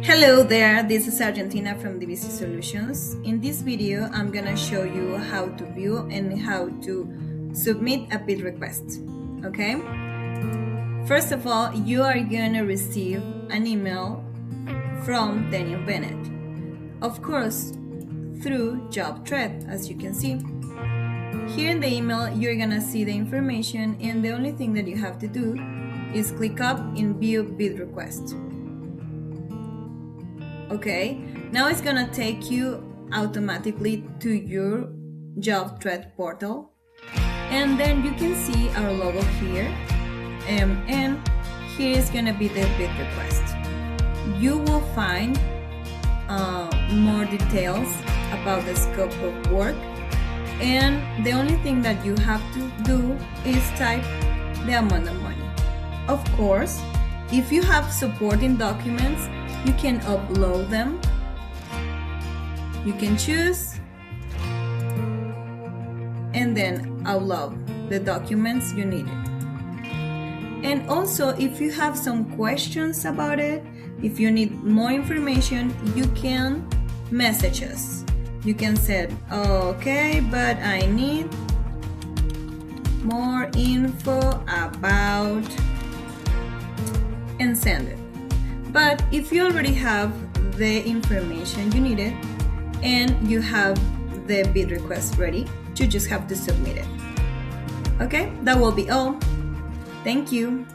Hello there, this is Argentina from DBC Solutions. In this video, I'm gonna show you how to view and how to submit a bid request, okay? First of all, you are gonna receive an email from Daniel Bennett. Of course, through job thread, as you can see. Here in the email, you're gonna see the information, and the only thing that you have to do is click up in view bid request. Okay, now it's gonna take you automatically to your job thread portal, and then you can see our logo here, and here is gonna be the bid request. You will find more details about the scope of work, and the only thing that you have to do is type the amount of money. Of course, if you have supporting documents, you can upload them. You can choose and then upload the documents you needed. And also, if you have some questions about it, if you need more information, you can message us. You can say, okay, but I need more info about, and send it. But if you already have the information you needed and you have the bid request ready, you just have to submit it. Okay, that will be all. Thank you.